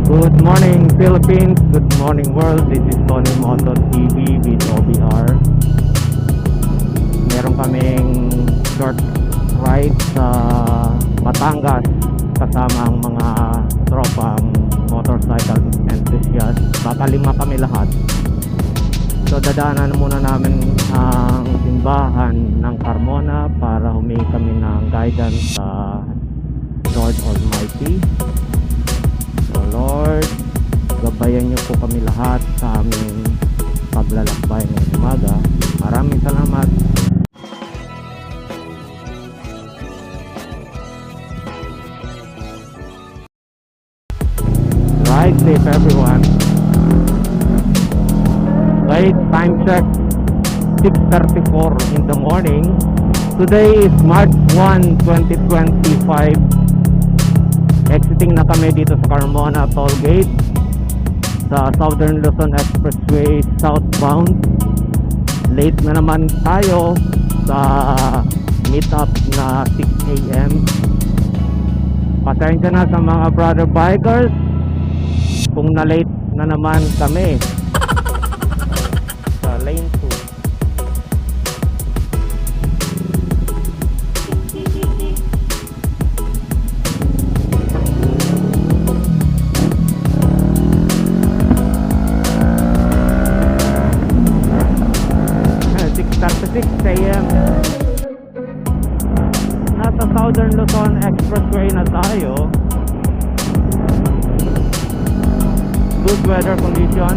Good morning Philippines, good morning world. This is Tony Moto TV with OBR. Meron kaming short ride sa Batangas kasama ang mga tropang motorcycle enthusiast. Baka 5 kami lahat. So dadaanan muna namin ang simbahan ng Carmona para humingi kami ng guidance sa Lord Almighty. So Lord, gabayan niyo po kami lahat sa aming paglalakbay ngayong umaga. Maraming salamat. Ride safe everyone. Okay, time check 6:34 in the morning. Today is March 1, 2025. Exiting na kami dito sa Carmona Toll Gate sa Southern Luzon Expressway southbound. Late na naman tayo sa meetup na 6 AM. Pasensya na sa mga brother bikers kung na-late na naman kami sa lane 2. 6 AM. Nasa Southern Luzon Expressway na tayo. Good weather condition.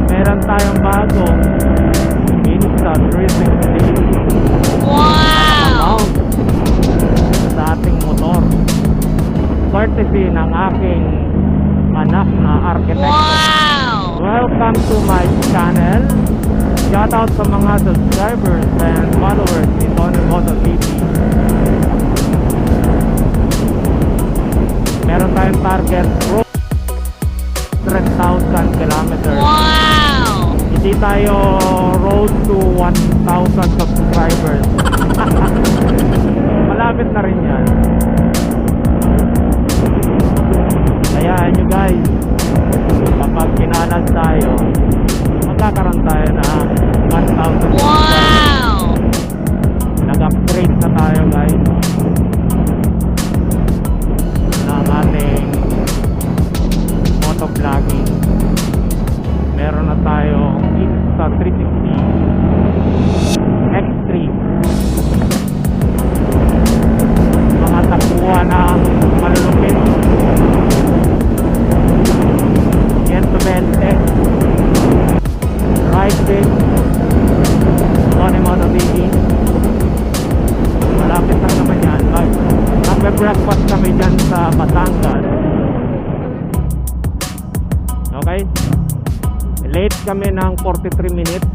Meron tayong bagong Insta360. Wow! Sa ating motor. Courtesy ng aking anak na architect. Wow! Welcome to my channel. Shout out sa mga subscribers and followers ni Tony Moto TV. Meron tayong target 100,000 kilometers. Wow! Hindi tayo road to 1,000 subscribers. Malapit na rin yan. Kayaan nyo guys, kapag kinalag tayo, magkakaroon tayo na 1,000. Wow! Nag-upgrade na tayo guys ng ating motovlogging. Meron na tayong Insta360 X3. Mga takbuhan ng malulupit. Ride safe, Tony Moto TV. Malapit lang naman yan. Nagbe-breakfast kami dyan sa Batangas. Okay, late kami ng 43 minutes.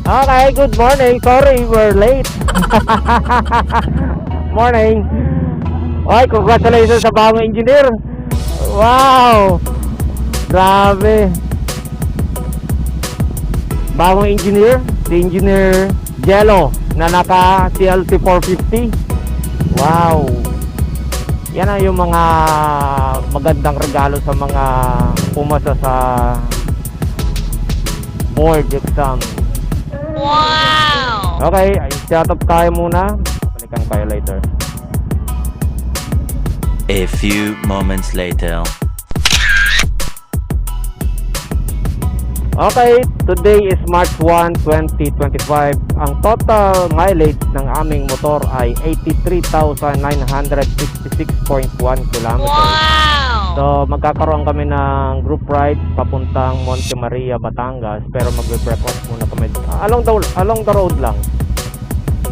Okay, good morning. Sorry, we're late. Morning. Oy, congratulations sa bagong engineer. Wow! Grabe. Bagong engineer, si Engineer Jello na naka CLT 450. Wow. Yan ang yung mga magandang regalo sa mga pumasa sa board exam. Wow! Okay, shut up tayo muna. Balikan kayo later. A few moments later. Okay, today is March 1, 2025. Ang total mileage ng aming motor ay 83,966.1 km. Wow! So, magkakaroon kami ng group ride papuntang Monte Maria, Batangas. Pero magbe-breakfast muna kami along the road lang.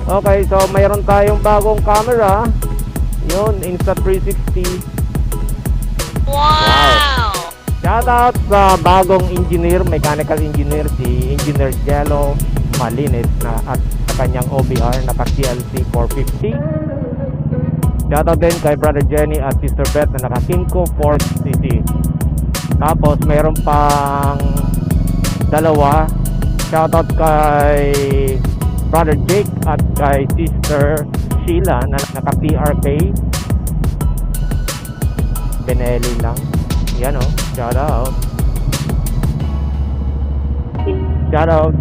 Okay, so mayroon tayong bagong camera. Yun, Insta360. Wow! Shout out sa bagong engineer, mechanical engineer, si Engineer Jello Malinis na at sa kanyang OBR naka CLC 450. Shoutout din kay Brother Jenny at Sister Beth na naka Kimco 4cc. Tapos mayroon pang dalawa. Shoutout kay Brother Jake at kay Sister Sheila na naka PRK. Benelli lang. Yan o. Shoutout. Shoutout.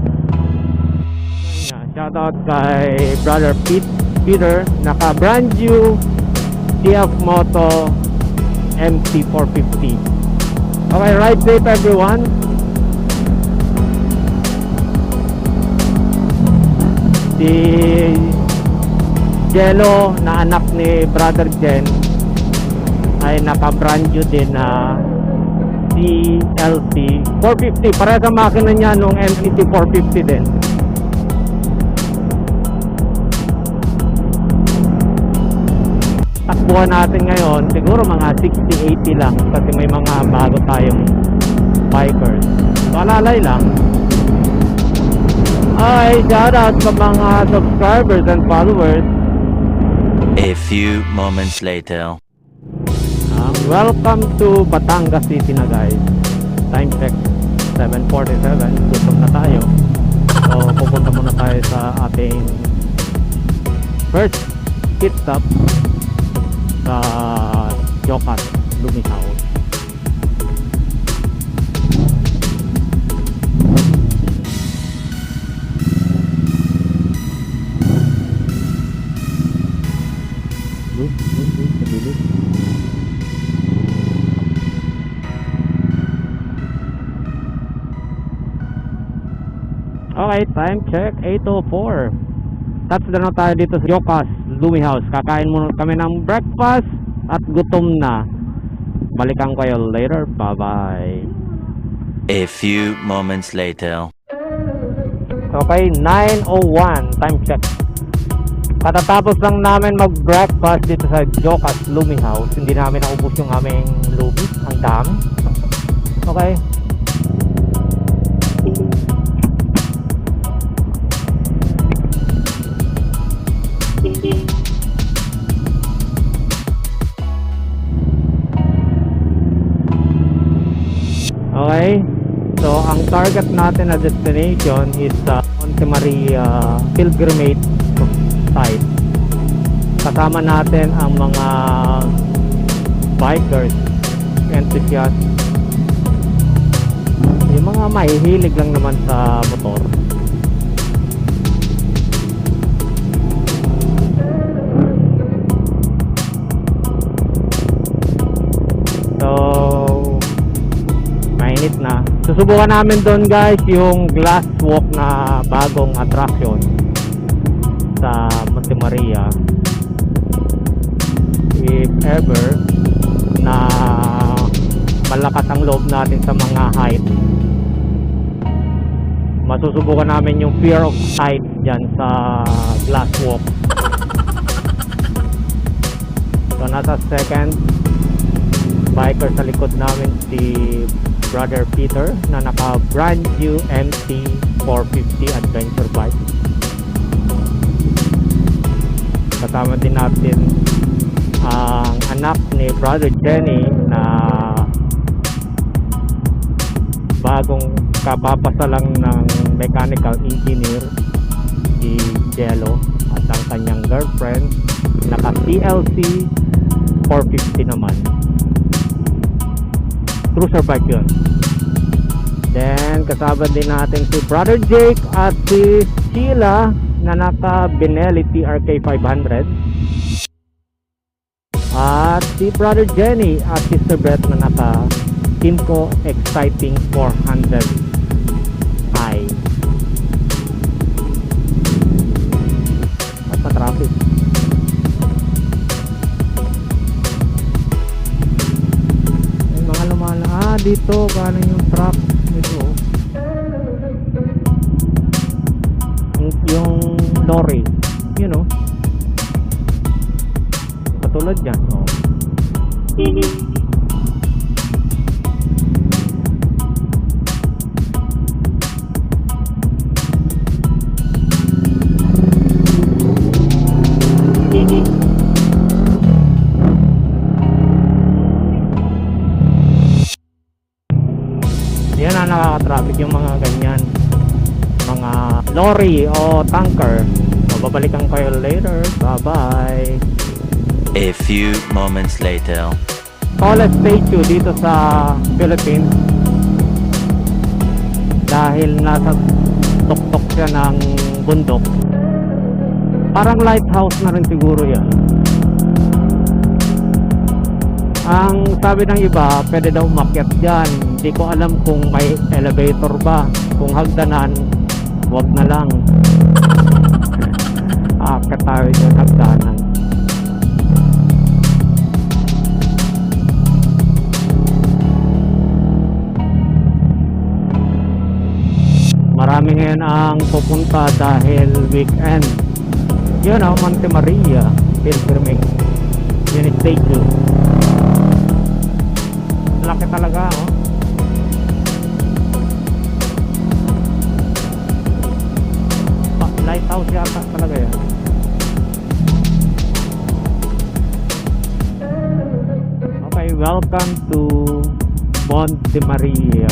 Shoutout kay Brother Peter naka brand new TF Moto MT450. Okay, ride safe everyone. Si Jello na anak ni Brother Jen ay naka brand new din na CLC 450. Pareha sa makina niya nung MT 450 din. Takbuhan natin ngayon siguro mga 60-80 lang kasi may mga bago tayong bikers. So alalay lang. Ay, shoutout sa mga subscribers and followers. A few moments later. Welcome to Batangas City na guys. Time check 7:47. Gutom na tayo. So pupunta muna tayo sa ating first pit stop sa Jokas, Lumihaw. Okay, time check 8:04. Touchdown na tayo dito sa Jokas, Lumi House. Kakain muna kami ng breakfast at gutom na. Balikan ko kayo later. Bye-bye. A few moments later. Okay, 9:01. Time check. Katatapos lang namin mag-breakfast dito sa Jokas, Lumi House. Hindi namin naubos yung aming lubi. Ang dami. Okay. Okay, so ang target natin na destination is Monte Maria Pilgrimage site. Kasama natin ang mga bikers, enthusiasts, yung mga mahihilig lang naman sa motor. So mainit na. Susubukan namin doon guys yung glass walk na bagong attraction sa Monte Maria. If ever na malakas ang loob natin sa mga height, masusubukan namin yung fear of height dyan sa glass walk. So nasa second biker sa likod namin si Brother Peter na naka brand new MT 450 adventure bike. Kasama din natin ang anak ni Brother Jenny na bagong kapapasa lang ng mechanical engineer, si Jello, at ang kanyang girlfriend naka TLC 450 naman. Cruiser bike yun. Then kasama din natin si Brother Jake at si Sheila na naka Benelli TRK 500 at si Brother Jenny at Sister Beth na naka Kimco Exciting 400i. At pa-traffic. Dito kanan yung truck dito, yung lorry, you know, katulad yan, oh. nakaka-traffic yung mga ganyan, mga lorry o tanker. So, babalikan kayo later. Bye-bye. A few moments later. Tallest statue dito sa Philippines dahil nasa tuktok siya ng bundok. Parang lighthouse na rin siguro yan. Ang sabi ng iba, pwede daw umakyat dyan. Hindi ko alam kung may elevator ba. Kung hagdanan, wag na lang. Aakyat tayo dyan hagdanan. Marami ngayon ang pupunta dahil weekend. Yun know, Monte Maria pilgrimage. Yun yung statue. Laki talaga, oh. Lighthouse yata talaga yan. Okay, welcome to Monte Maria.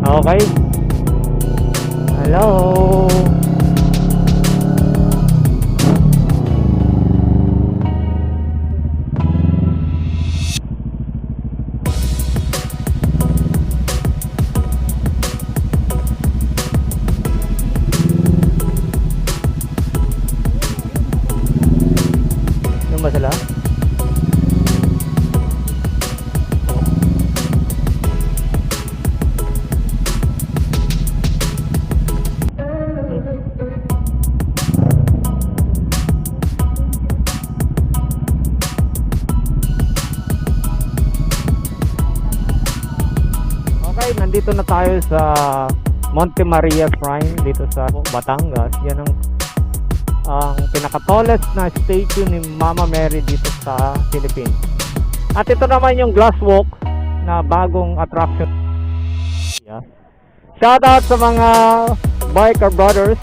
Okay. Hello. Ano ba sila? Okay, nandito na tayo sa Monte Maria Shrine dito sa Batangas. Yan ang pinaka-tallest na statue ni Mama Mary dito sa Philippines. At ito naman yung glass walk na bagong attraction. Yeah. Shout out sa mga biker brothers.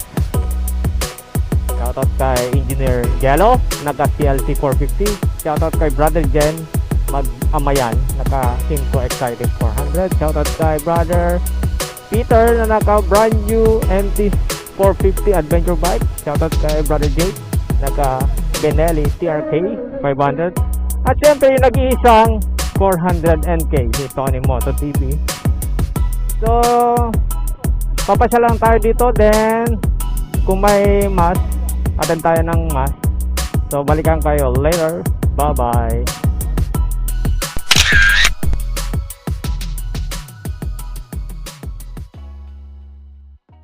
Shout out kay Engineer Jello, naka CLC 450. Shout out kay Brother Jen Mag-Amayan, naka Simco Excited 400. Shoutout kay Brother Peter na naka brand new MT 450 Adventure Bike. Shoutout kay Brother Jake, naka Benelli TRK 500. At syempre yung nag-iisang 400 NK ni Tony Moto TV. So, papasya lang tayo dito. Then, kung may mass, attend tayo ng mass. So, balikan kayo later. Bye-bye.